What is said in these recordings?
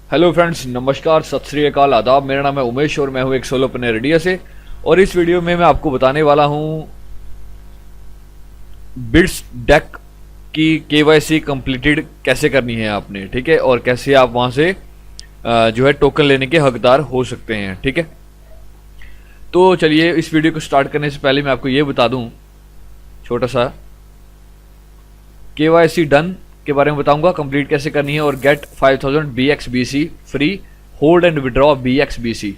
Hello friends, नमस्कार, सत श्री अकाल, आदाब। मेरा नाम है उमेश और मैं हूं एक सोलोप्रेन्योर रेडियो से। और इस वीडियो में मैं आपको बताने वाला हूं बिट्स डेक की केवाईसी कंप्लीटेड कैसे करनी है आपने, ठीक है, और कैसे आप वहां से जो है टोकन लेने के हकदार हो सकते हैं, ठीक है। तो चलिए इस वीडियो को स्टार्ट करने से पहले मैं आपको ये बता दूं छोटा सा केवाईसी डन के बारे में बताऊंगा, कंप्लीट कैसे करनी है, और get 5000 BXBC free hold and withdraw BXBC।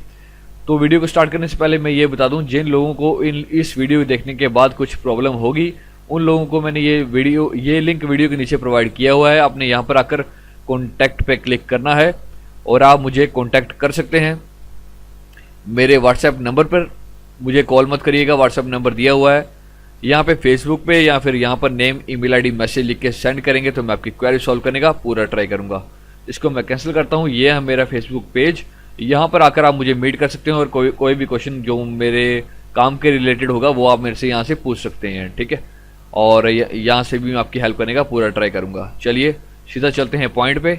तो वीडियो को स्टार्ट करने से पहले मैं ये बता दूं, जिन लोगों को इस वीडियो देखने के बाद कुछ प्रॉब्लम होगी उन लोगों को मैंने ये लिंक वीडियो के नीचे प्रोवाइड किया हुआ है। आपने यहाँ पर आकर कॉन्टैक्ट पे क्लिक करना है और आप मुझे कॉन्टैक्ट कर सकते हैं मेरे व्हाट्सएप नंबर पर। मुझे कॉल मत करिएगा, व्हाट्सएप नंबर दिया हुआ है यहाँ पे, फेसबुक पे या फिर यहाँ पर नेम ईमेल आईडी मैसेज लिख के सेंड करेंगे तो मैं आपकी क्वेरी सॉल्व करने का पूरा ट्राई करूंगा। इसको मैं कैंसिल करता हूँ। ये है मेरा फेसबुक पेज, यहाँ पर आकर आप मुझे मीट कर सकते हैं और कोई भी क्वेश्चन जो मेरे काम के रिलेटेड होगा वो आप मेरे से यहाँ से पूछ सकते हैं, ठीक है। और यहाँ से भी मैं आपकी हेल्प करने का पूरा ट्राई करूंगा। चलिए सीधा चलते हैं पॉइंट पे।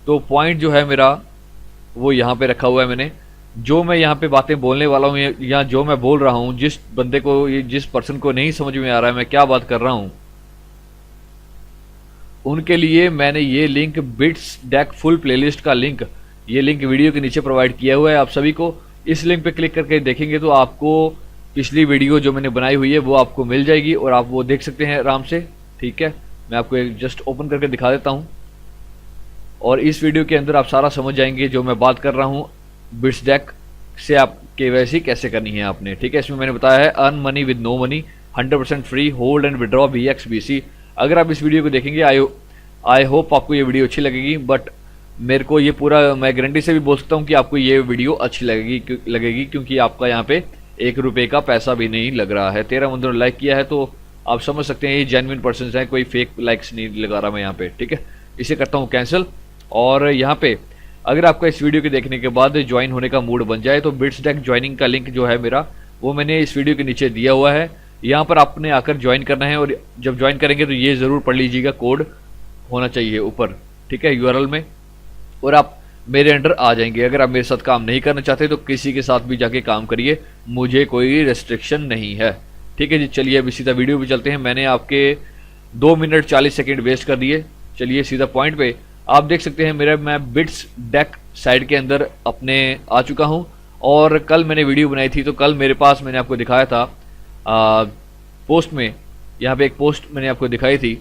तो पॉइंट जो है मेरा वो यहाँ पे रखा हुआ है मैंने। जो मैं यहाँ पे बातें बोलने वाला हूँ या जो मैं बोल रहा हूँ, जिस बंदे को, जिस पर्सन को नहीं समझ में आ रहा है मैं क्या बात कर रहा हूँ, उनके लिए मैंने ये link bits deck full playlist का लिंक, ये लिंक वीडियो के नीचे प्रोवाइड किया हुआ है आप सभी को। इस लिंक पे क्लिक करके देखेंगे तो आपको पिछली वीडियो जो मैंने बनाई हुई है वो आपको मिल जाएगी और आप वो देख सकते हैं आराम से, ठीक है। मैं आपको एक जस्ट ओपन करके दिखा देता हूँ और इस वीडियो के अंदर आप सारा समझ जाएंगे जो मैं बात कर रहा हूँ। बिट्स डेक से आप केवाईसी कैसे करनी है आपने, ठीक है। इसमें मैंने बताया है earn money with no money, 100% free, hold and withdraw BXBC। अगर आप इस वीडियो को देखेंगे आई होप आपको ये वीडियो अच्छी लगेगी, बट मेरे को ये पूरा, मैं गारंटी से भी बोल सकता हूँ कि आपको ये वीडियो अच्छी लगेगी क्योंकि आपका यहाँ पे 1 रुपये का पैसा भी नहीं लग रहा है। 13 बंदों ने लाइक किया है तो आप समझ सकते हैं ये जेन्युइन पर्सन है, कोई फेक लाइक्स नहीं लगा रहा मैं यहाँ पे, ठीक है। इसे करता हूँ कैंसिल। और यहाँ पे अगर आपका इस वीडियो के देखने के बाद ज्वाइन होने का मूड बन जाए तो बिट्स डेक ज्वाइनिंग का लिंक जो है मेरा वो मैंने इस वीडियो के नीचे दिया हुआ है। यहाँ पर आपने आकर ज्वाइन करना है और जब ज्वाइन करेंगे तो ये ज़रूर पढ़ लीजिएगा, कोड होना चाहिए ऊपर, ठीक है, URL में, और आप मेरे अंडर आ जाएंगे। अगर आप मेरे साथ काम नहीं करना चाहते तो किसी के साथ भी जाके काम करिए, मुझे कोई रेस्ट्रिक्शन नहीं है, ठीक है जी। चलिए अभी सीधा वीडियो पे चलते हैं। मैंने आपके 2 मिनट 40 सेकेंड वेस्ट कर दिए। चलिए सीधा पॉइंट पे। आप देख सकते हैं मैं बिट्स डेक साइड के अंदर अपने आ चुका हूं और कल मैंने वीडियो बनाई थी तो कल मेरे पास मैंने आपको दिखाया था पोस्ट में, यहाँ पे एक पोस्ट मैंने आपको दिखाई थी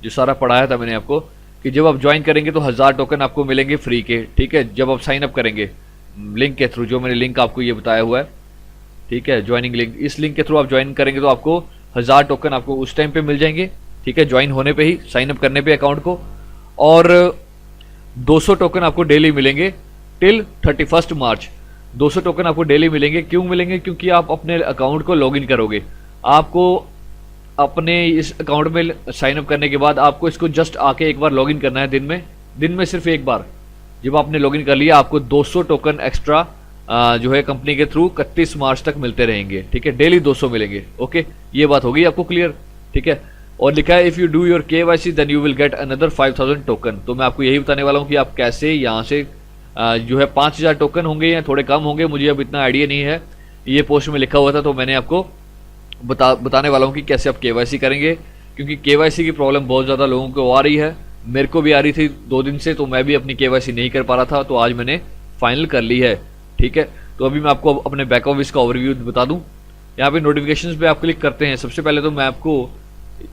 जो सारा पढ़ाया था मैंने आपको कि जब आप ज्वाइन करेंगे तो 1000 टोकन आपको मिलेंगे फ्री के, ठीक है, जब आप साइन अप करेंगे लिंक के थ्रू, जो मैंने लिंक आपको ये बताया हुआ है, ठीक है, ज्वाइनिंग लिंक। इस लिंक के थ्रू आप ज्वाइन करेंगे तो आपको 1000 टोकन आपको उस टाइम पे मिल जाएंगे, ठीक है, ज्वाइन होने पे ही, साइन अप करने पे अकाउंट को। और 200 टोकन आपको डेली मिलेंगे टिल 31 मार्च। 200 टोकन आपको डेली मिलेंगे। क्यों मिलेंगे? क्योंकि आप अपने अकाउंट को लॉगिन करोगे। आपको अपने इस अकाउंट में साइन अप करने के बाद आपको इसको जस्ट आके एक बार लॉगिन करना है, दिन में सिर्फ एक बार। जब आपने लॉगिन कर लिया आपको 200 टोकन एक्स्ट्रा जो है कंपनी के थ्रू 31 मार्च तक मिलते रहेंगे, ठीक है, डेली 200 मिलेंगे। ओके, ये बात होगी आपको क्लियर, ठीक है। और लिखा है if you do your KYC then you will get another 5000 token. तो मैं आपको यही बताने वाला हूँ कि आप कैसे यहाँ से जो है 5000 टोकन होंगे या थोड़े कम होंगे, मुझे अब इतना आइडिया नहीं है, ये पोस्ट में लिखा हुआ था तो मैंने आपको बताने वाला हूँ कि कैसे आप KYC करेंगे। क्योंकि KYC की प्रॉब्लम बहुत ज़्यादा लोगों को आ रही है, मेरे को भी आ रही थी 2 दिन से, तो मैं भी अपनी KYC नहीं कर पा रहा था, तो आज मैंने फाइनल कर ली है, ठीक है। तो अभी मैं आपको अपने बैक ऑफिस का ओवरव्यू बता दूँ। यहाँ पे नोटिफिकेशंस पे आप क्लिक करते हैं। सबसे पहले तो मैं आपको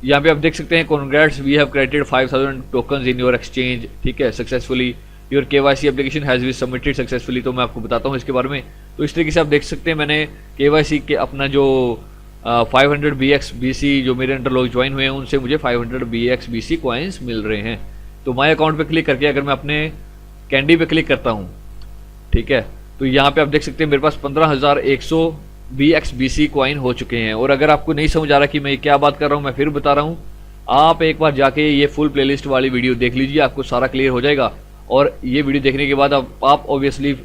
यहाँ पे आप देख सकते हैं congrats we have created 5000 tokens in your exchange, ठीक है, successfully your KYC application has been submitted successfully. तो मैं आपको बताता हूँ इसके बारे में। तो इस तरीके से आप देख सकते हैं मैंने KYC के अपना जो 500 BXBC जो मेरे अंडर लोग ज्वाइन हुए हैं उनसे मुझे 500 BXBC कॉइन्स मिल रहे हैं। तो माई अकाउंट पे क्लिक करके अगर मैं अपने कैंडी पे क्लिक करता हूँ, ठीक है, तो यहाँ पे आप देख सकते हैं मेरे पास 15100 BXBC कॉइन हो चुके हैं। और अगर आपको नहीं समझ आ रहा कि मैं क्या बात कर रहा हूँ, मैं फिर बता रहा हूँ, आप एक बार जाके ये फुल प्लेलिस्ट वाली वीडियो देख लीजिए, आपको सारा क्लियर हो जाएगा। और ये वीडियो देखने के बाद आप ऑब्वियसली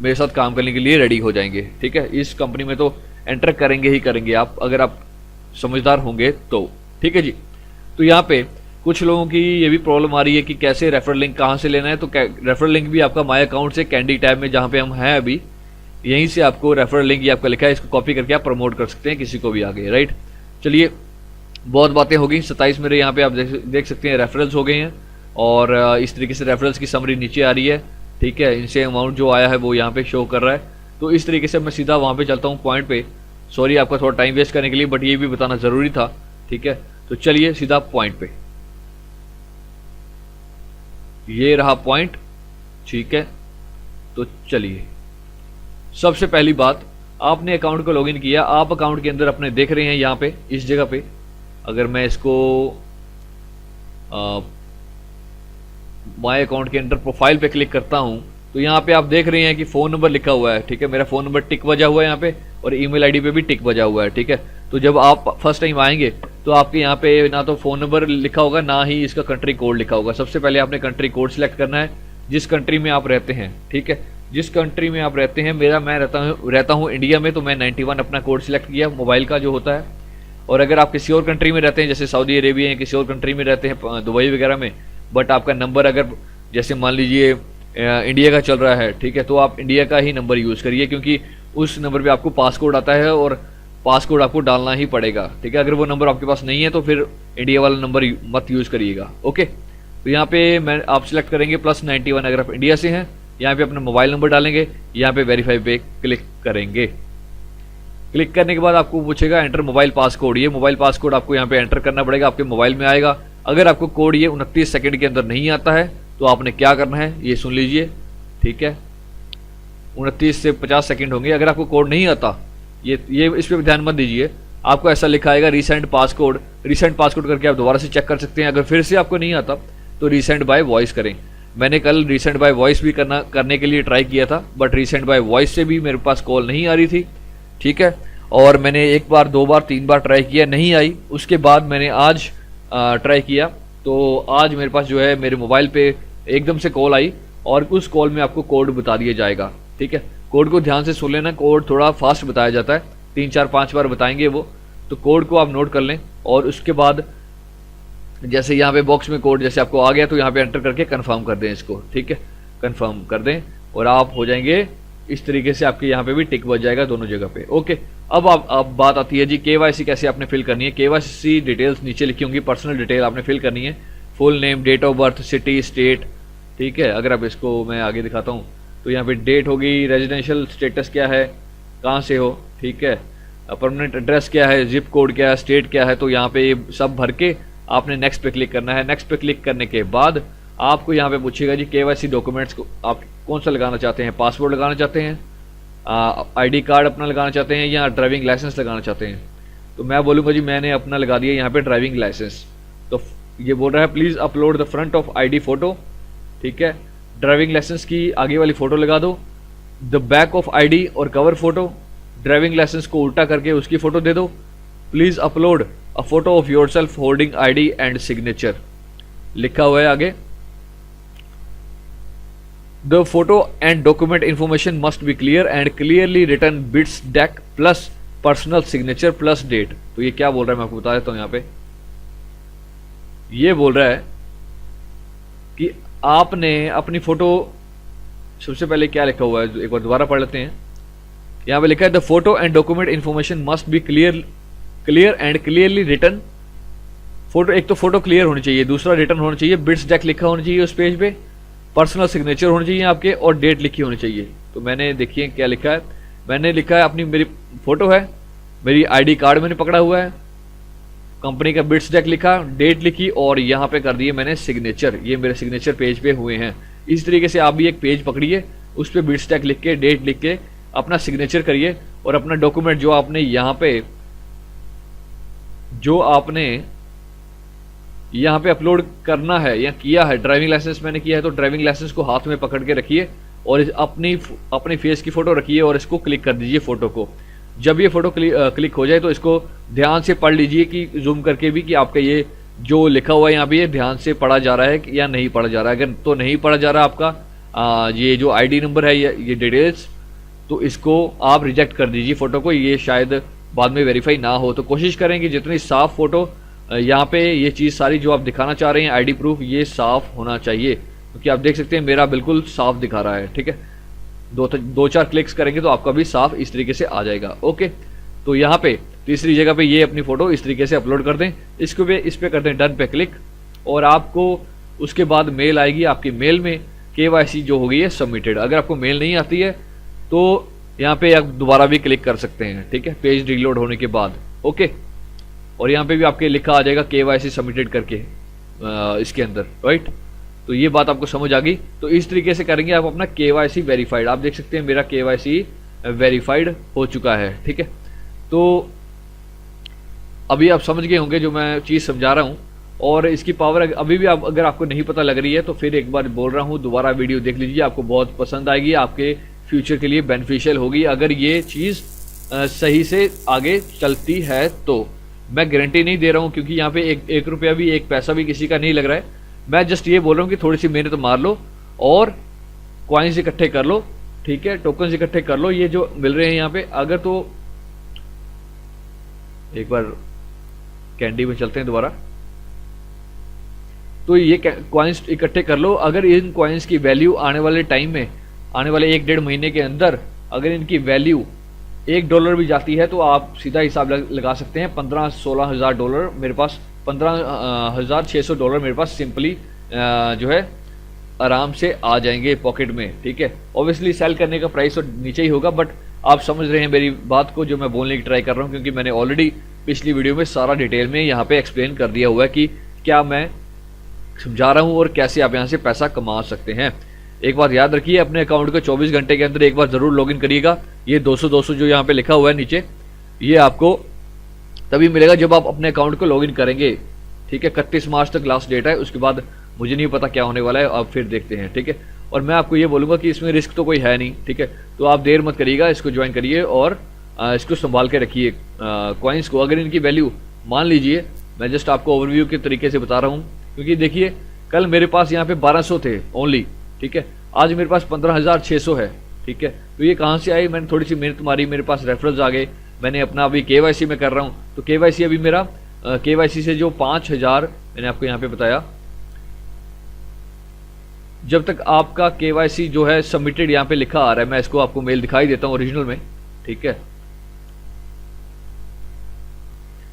मेरे साथ काम करने के लिए रेडी हो जाएंगे, ठीक है। इस कंपनी में तो एंटर करेंगे ही करेंगे आप, अगर आप समझदार होंगे तो, ठीक है जी। तो यहाँ पे कुछ लोगों की ये भी प्रॉब्लम आ रही है कि कैसे रेफरल लिंक कहाँ से लेना है। तो रेफरल लिंक भी आपका माय अकाउंट से कैंडी टैब में जहाँ पे हम हैं अभी, यहीं से आपको रेफरल लिंक ये आपका लिखा है, इसको कॉपी करके आप प्रमोट कर सकते हैं किसी को भी आगे, राइट। चलिए, बहुत बातें हो गई। 27 मेरे यहाँ पे आप देख सकते हैं रेफरल्स हो गए हैं, और इस तरीके से रेफरल्स की समरी नीचे आ रही है, ठीक है। इनसे अमाउंट जो आया है वो यहाँ पे शो कर रहा है। तो इस तरीके से मैं सीधा वहाँ पे चलता हूँ पॉइंट पे। सॉरी आपका थोड़ा टाइम वेस्ट करने के लिए, बट ये भी बताना ज़रूरी था, ठीक है। तो चलिए सीधा पॉइंट पे, ये रहा पॉइंट, ठीक है। तो चलिए, सबसे पहली बात, आपने अकाउंट को लॉगिन किया, आप अकाउंट के अंदर अपने देख रहे हैं यहाँ पे इस जगह पे। अगर मैं इसको माय अकाउंट के अंदर प्रोफाइल पे क्लिक करता हूं, तो यहाँ पे आप देख रहे हैं कि फ़ोन नंबर लिखा हुआ है, ठीक है। मेरा फ़ोन नंबर टिक बजा हुआ है यहाँ पे, और ईमेल आईडी पे भी टिक बजा हुआ है, ठीक है। तो जब आप फर्स्ट टाइम आएंगे तो आपके यहाँ पे ना तो फ़ोन नंबर लिखा होगा, ना ही इसका कंट्री कोड लिखा होगा। सबसे पहले आपने कंट्री कोड सिलेक्ट करना है, जिस कंट्री में आप रहते हैं, ठीक है। जिस कंट्री में आप रहते हैं, मैं रहता हूँ इंडिया में, तो मैं 91 अपना कोड सिलेक्ट किया मोबाइल का जो होता है। और अगर आप किसी और कंट्री में रहते हैं, जैसे सऊदी अरेबिया या किसी और कंट्री में रहते हैं, दुबई वगैरह में, बट आपका नंबर अगर जैसे मान लीजिए इंडिया का चल रहा है, ठीक है, तो आप इंडिया का ही नंबर यूज़ करिए, क्योंकि उस नंबर पे आपको पासकोड आता है और पासकोड आपको डालना ही पड़ेगा, ठीक है। अगर वो नंबर आपके पास नहीं है तो फिर इंडिया वाला नंबर मत यूज़ करिएगा, ओके। तो यहाँ पे आप सिलेक्ट करेंगे +91 अगर आप इंडिया से हैं। यहाँ पे अपना मोबाइल नंबर डालेंगे, यहाँ पे वेरीफाई पे क्लिक करेंगे। क्लिक करने के बाद आपको पूछेगा एंटर मोबाइल पासकोड। ये मोबाइल पासकोड आपको यहाँ पे एंटर करना पड़ेगा, आपके मोबाइल में आएगा। अगर आपको कोड ये 29 सेकंड के अंदर नहीं आता है तो आपने क्या करना है ये सुन लीजिए, ठीक है। 29 से 50 सेकंड होंगे। अगर आपको कोड नहीं आता, ये इस पर ध्यान मत दीजिए, आपको ऐसा लिखा आएगा रीसेंट पासकोड। रीसेंट पासकोड करके आप दोबारा से चेक कर सकते हैं। अगर फिर से आपको नहीं आता तो रीसेंट बाय वॉइस करें। मैंने कल रीसेंट बाय वॉइस भी करने के लिए ट्राई किया था, बट रीसेंट बाय वॉइस से भी मेरे पास कॉल नहीं आ रही थी, ठीक है। और मैंने 1 बार 2 बार 3 बार ट्राई किया, नहीं आई। उसके बाद मैंने आज ट्राई किया, तो आज मेरे पास जो है मेरे मोबाइल पे एकदम से कॉल आई, और उस कॉल में आपको कोड बता दिया जाएगा, ठीक है। कोड को ध्यान से सुन लेना, कोड थोड़ा फास्ट बताया जाता है, 3 4 5 बार बताएंगे वो। तो कोड को आप नोट कर लें, और उसके बाद जैसे यहाँ पे बॉक्स में कोड जैसे आपको आ गया तो यहाँ पे एंटर करके कंफर्म कर दें इसको, ठीक है। कंफर्म कर दें और आप हो जाएंगे इस तरीके से, आपके यहाँ पे भी टिक बच जाएगा दोनों जगह पे, ओके। अब बात आती है जी KYC कैसे आपने फिल करनी है। KYC डिटेल्स नीचे लिखी होंगी, पर्सनल डिटेल आपने फिल करनी है, full name, date of birth, city, state, ठीक है। अगर आप इसको मैं आगे दिखाता हूँ तो यहाँ पे डेट होगी, रेजिडेंशियल स्टेटस क्या है, कहाँ से हो, ठीक है, परमानेंट एड्रेस क्या है, जिप कोड क्या है, स्टेट क्या है। तो यहाँ पे ये सब भर के आपने नेक्स्ट पे क्लिक करना है। नेक्स्ट पे क्लिक करने के बाद आपको यहाँ पे पूछेगा जी KYC डॉक्यूमेंट्स को आप कौन सा लगाना चाहते हैं, पासपोर्ट लगाना चाहते हैं, ID कार्ड अपना लगाना चाहते हैं, या ड्राइविंग लाइसेंस लगाना चाहते हैं। तो मैं बोलूँगा जी मैंने अपना लगा दिया यहाँ पे ड्राइविंग लाइसेंस। तो ये बोल रहा है please upload the front of ID photo, ठीक है। ड्राइविंग लाइसेंस की आगे वाली फ़ोटो लगा दो, द बैक ऑफ ID और कवर फोटो, ड्राइविंग लाइसेंस को उल्टा करके उसकी फ़ोटो दे दो। Please upload a photo of your self holding ID and signature, लिखा हुआ है आगे। The photo and document information must be clear and clearly written bits deck plus personal signature plus date. तो ये क्या बोल रहा है मैं आपको बता देता हूं। यहाँ पे ये बोल रहा है कि आपने अपनी फोटो, सबसे पहले क्या लिखा हुआ है एक बार दोबारा पढ़ लेते हैं। यहाँ पे लिखा है the photo and document information must be clear and clearly written. Photo, एक तो फोटो क्लियर होनी चाहिए, दूसरा रिटर्न होना चाहिए, बिट्स डेक लिखा होना चाहिए उस पेज पे, पर्सनल सिग्नेचर होनी चाहिए आपके, और डेट लिखी होनी चाहिए। तो मैंने देखिए क्या लिखा है, मैंने लिखा है अपनी, मेरी फोटो है, मेरी ID कार्ड मैंने पकड़ा हुआ है, कंपनी का बिट्स डेक लिखा, डेट लिखी, और यहाँ पे कर दिए मैंने सिग्नेचर। ये मेरे सिग्नेचर पेज पे हुए हैं। इस तरीके से आप भी एक पेज पकड़िए, उस पर बिट्स डेक लिख के, डेट लिख के अपना सिग्नेचर करिए, और अपना डॉक्यूमेंट जो आपने यहाँ पे अपलोड करना है या किया है, ड्राइविंग लाइसेंस मैंने किया है तो ड्राइविंग लाइसेंस को हाथ में पकड़ के रखिए, और अपनी फेस की फ़ोटो रखिए, और इसको क्लिक कर दीजिए फ़ोटो को। जब ये फ़ोटो क्लिक हो जाए तो इसको ध्यान से पढ़ लीजिए, कि जूम करके भी, कि आपका ये जो लिखा हुआ है यहाँ पे ये ध्यान से पढ़ा जा रहा है या नहीं पढ़ा जा रहा है। अगर तो नहीं पढ़ा जा रहा आपका ये जो ID नंबर है, ये डिटेल्स, तो इसको आप रिजेक्ट कर दीजिए फ़ोटो को, ये शायद बाद में वेरीफाई ना हो। तो कोशिश करें कि जितनी साफ फ़ोटो यहाँ पे ये चीज़ सारी जो आप दिखाना चाह रहे हैं आईडी प्रूफ, ये साफ होना चाहिए, क्योंकि आप देख सकते हैं मेरा बिल्कुल साफ दिखा रहा है। ठीक है, दो चार क्लिक्स करेंगे तो आपका भी साफ इस तरीके से आ जाएगा। ओके, तो यहाँ पे तीसरी जगह पे ये अपनी फ़ोटो इस तरीके से अपलोड कर दें, इसको पे इस पे कर दें डन पे क्लिक, और आपको उसके बाद मेल आएगी, आपकी मेल में KYC जो होगी है सबमिटेड। अगर आपको मेल नहीं आती है तो यहाँ पे आप दोबारा भी क्लिक कर सकते हैं। ठीक है, पेज रीलोड होने के बाद। ओके, और यहाँ पे भी आपके लिखा आ जाएगा KYC सबमिटेड करके इसके अंदर, राइट। तो ये बात आपको समझ आ गई। तो इस तरीके से करेंगे आप अपना KYC वेरीफाइड। आप देख सकते हैं मेरा KYC वेरीफाइड हो चुका है। ठीक है, तो अभी आप समझ गए होंगे जो मैं चीज़ समझा रहा हूँ, और इसकी पावर अभी भी अगर आपको नहीं पता लग रही है तो फिर एक बार बोल रहा हूँ, दोबारा वीडियो देख लीजिए, आपको बहुत पसंद आएगी, आपके फ्यूचर के लिए बेनिफिशियल होगी अगर ये चीज़ सही से आगे चलती है। तो मैं गारंटी नहीं दे रहा हूँ, क्योंकि यहाँ पे एक रुपया भी, एक पैसा भी किसी का नहीं लग रहा है। मैं जस्ट ये बोल रहा हूँ कि थोड़ी सी मेहनत मार लो और कॉइन्स इकट्ठे कर लो। ठीक है, टोकन्स इकट्ठे कर लो, ये जो मिल रहे हैं यहाँ पे। अगर तो एक बार कैंडी में चलते हैं दोबारा, तो ये कॉइन्स इकट्ठे कर लो। अगर इन कॉइन्स की वैल्यू आने वाले टाइम में, आने वाले 1-1.5 महीने के अंदर अगर इनकी वैल्यू $1 भी जाती है तो आप सीधा हिसाब लगा सकते हैं 15-16 हज़ार डॉलर मेरे पास, $15,600 मेरे पास सिंपली जो है आराम से आ जाएंगे पॉकेट में। ठीक है, ऑब्वियसली सेल करने का प्राइस तो नीचे ही होगा, बट आप समझ रहे हैं मेरी बात को जो मैं बोलने की ट्राई कर रहा हूँ, क्योंकि मैंने ऑलरेडी पिछली वीडियो में सारा डिटेल में यहाँ पे एक्सप्लेन कर दिया हुआ है कि क्या मैं समझा रहा हूँ और कैसे आप यहाँ से पैसा कमा सकते हैं। एक बात याद रखिए, अपने अकाउंट को 24 घंटे के अंदर एक बार जरूर लॉगिन करिएगा। ये 200 जो यहाँ पे लिखा हुआ है नीचे, ये आपको तभी मिलेगा जब आप अपने अकाउंट को लॉगिन करेंगे। ठीक है, 31 मार्च तक लास्ट डेट है, उसके बाद मुझे नहीं पता क्या होने वाला है, अब फिर देखते हैं। ठीक है, और मैं आपको ये बोलूँगा कि इसमें रिस्क तो कोई है नहीं। ठीक है, तो आप देर मत करिएगा, इसको ज्वाइन करिए और इसको संभाल के रखिए कॉइन्स को। अगर इनकी वैल्यू मान लीजिए, मैं जस्ट आपको ओवरव्यू के तरीके से बता रहा हूँ, क्योंकि देखिए कल मेरे पास यहाँ पे 1200 थे ओनली। ठीक है, आज मेरे पास 15,600 है। ठीक है, तो ये कहाँ से आई? मैंने थोड़ी सी मेहनत मारी, मेरे पास रेफरल्स आ गए, मैंने अपना अभी KYC में कर रहा हूँ। तो KYC अभी मेरा KYC से जो 5,000 मैंने आपको यहाँ पे बताया, जब तक आपका KYC जो है सबमिटेड यहाँ पे लिखा आ रहा है, मैं इसको आपको मेल दिखाई देता हूँ ओरिजिनल में। ठीक है,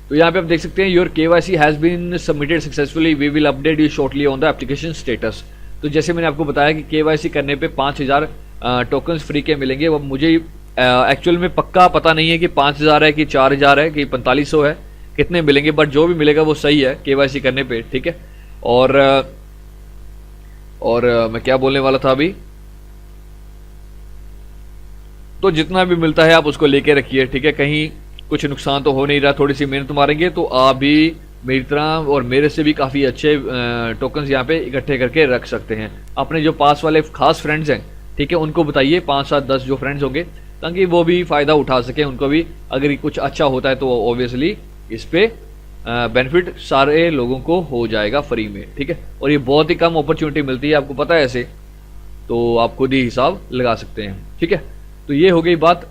तो यहाँ पे आप देख सकते हैं your KYC has been submitted successfully, we will update you shortly on the application status. तो जैसे मैंने आपको बताया कि KYC करने पे 5,000 टोकन्स फ्री के मिलेंगे। अब मुझे एक्चुअल में पक्का पता नहीं है कि 5,000 है कि 4,000 है कि 4500 है, कितने मिलेंगे, बट जो भी मिलेगा वो सही है KYC करने पे। ठीक है, और मैं क्या बोलने वाला था अभी, तो जितना भी मिलता है आप उसको लेके रखिए। ठीक है, कहीं कुछ नुकसान तो हो नहीं रहा, थोड़ी सी मेहनत मारेंगे तो आप भी मेरी तरह और मेरे से भी काफ़ी अच्छे टोकन्स यहाँ पे इकट्ठे करके रख सकते हैं। अपने जो पास वाले खास फ्रेंड्स हैं, ठीक है, उनको बताइए, 5, 7, 10 जो फ्रेंड्स होंगे, ताकि वो भी फ़ायदा उठा सकें, उनको भी अगर कुछ अच्छा होता है तो ऑब्वियसली इस पर बेनिफिट सारे लोगों को हो जाएगा फ्री में। ठीक है, और ये बहुत ही कम अपॉर्चुनिटी मिलती है, आपको पता है ऐसे, तो आप खुद ही हिसाब लगा सकते हैं। ठीक है, तो ये हो गई बात।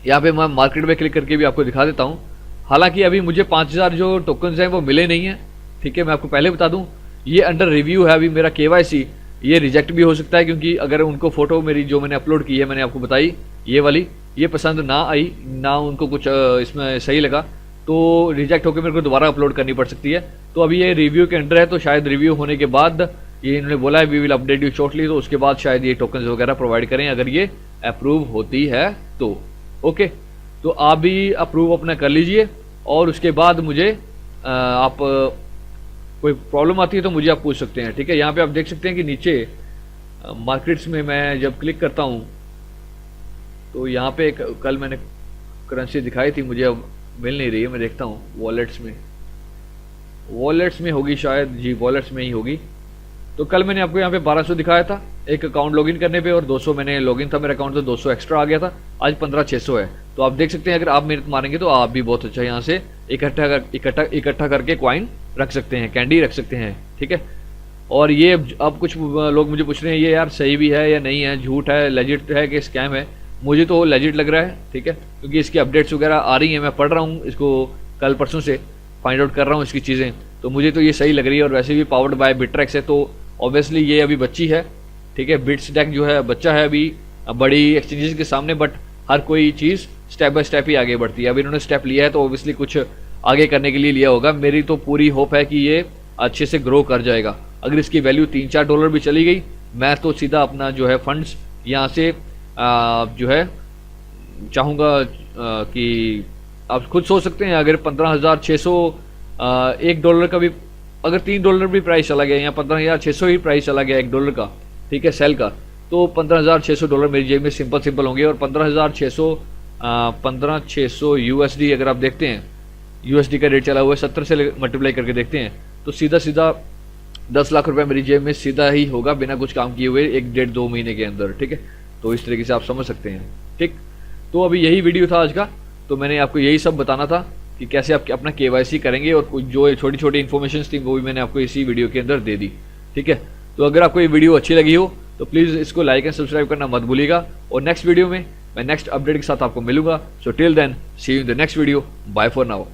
यहाँ पे मैं मार्केट में क्लिक करके भी आपको दिखा देता हूँ। हालांकि अभी मुझे 5,000 जो टोकन्स हैं वो मिले नहीं हैं। ठीक है, मैं आपको पहले बता दूं, ये अंडर रिव्यू है अभी मेरा KYC, ये रिजेक्ट भी हो सकता है, क्योंकि अगर उनको फोटो मेरी जो मैंने अपलोड की है, मैंने आपको बताई ये वाली, ये पसंद ना आई, ना उनको कुछ इसमें सही लगा, तो रिजेक्ट होकर मेरे को दोबारा अपलोड करनी पड़ सकती है। तो अभी ये रिव्यू के अंडर है, तो शायद रिव्यू होने के बाद ये इन्होंने बोला है we will update you shortly, तो उसके बाद शायद ये टोकन्स वगैरह प्रोवाइड करें अगर ये अप्रूव होती है तो। ओके, तो आप भी अप्रूव अपना कर लीजिए, और उसके बाद मुझे आप कोई प्रॉब्लम आती है तो मुझे आप पूछ सकते हैं। ठीक है, यहाँ पे आप देख सकते हैं कि नीचे मार्केट्स में मैं जब क्लिक करता हूँ तो यहाँ पे कल मैंने करेंसी दिखाई थी, मुझे अब मिल नहीं रही है, मैं देखता हूँ वॉलेट्स में होगी शायद, जी वॉलेट्स में ही होगी। तो कल मैंने आपको यहाँ पे 1200 दिखाया था एक अकाउंट लॉगिन करने पे, और 200 मैंने लॉगिन था मेरा अकाउंट, तो 200 एक्स्ट्रा आ गया था। आज 15,600 है। तो आप देख सकते हैं अगर आप मेहनत मारेंगे तो आप भी बहुत अच्छा यहाँ से इकट्ठा करके कॉइन रख सकते हैं, कैंडी रख सकते हैं। ठीक है, और ये अब कुछ लोग मुझे पूछ रहे हैं ये यार सही भी है या नहीं है, झूठ है, लेजिट है कि स्कैम है। मुझे तो लेजिट लग रहा है। ठीक है, क्योंकि इसकी अपडेट्स वगैरह आ रही हैं, मैं पढ़ रहा हूँ इसको कल परसों से, फाइंड आउट कर रहा हूँ इसकी चीज़ें, तो मुझे तो ये सही लग रही है। और वैसे भी पावर्ड बाय बिट्रेक्स है, तो ऑब्वियसली ये अभी बच्ची है, ठीक है। बिट्स डेक जो है बच्चा है अभी बड़ी एक्सचेंजेस के सामने, बट हर कोई चीज़ स्टेप बाय स्टेप ही आगे बढ़ती है। अब इन्होंने स्टेप लिया है तो ऑब्वियसली कुछ आगे करने के लिए लिया होगा। मेरी तो पूरी होप है कि ये अच्छे से ग्रो कर जाएगा। अगर इसकी वैल्यू $3-4 भी चली गई, मैं तो सीधा अपना जो है फंड्स यहाँ से जो है चाहूँगा कि आप खुद सोच सकते हैं, अगर 15,600 $1 का भी, अगर $3 भी प्राइस चला गया या 15,600 ही प्राइस चला गया $1 का, ठीक है, सेल का, तो $15,600 मेरी जेब में सिंपल होंगे। और 15,600 USD अगर आप देखते हैं, USD का रेट चला हुआ है 70 से मल्टीप्लाई करके देखते हैं, तो सीधा 10 लाख रुपए मेरी जेब में सीधा ही होगा बिना कुछ काम किए हुए 1-1.5-2 महीने के अंदर, ठीक है। तो इस तरीके से आप समझ सकते हैं, ठीक। तो अभी यही वीडियो था आज का, तो मैंने आपको यही सब बताना था कि कैसे आप अपना KYC करेंगे, और कुछ जो छोटी छोटी इन्फॉर्मेशन थी वो भी मैंने आपको इसी वीडियो के अंदर दे दी, ठीक है। तो अगर आपको ये वीडियो अच्छी लगी हो तो प्लीज़ इसको लाइक एंड सब्सक्राइब करना मत भूलिएगा, और नेक्स्ट वीडियो में मैं नेक्स्ट अपडेट के साथ आपको मिलूंगा। So till then, see you in the next video, bye for now.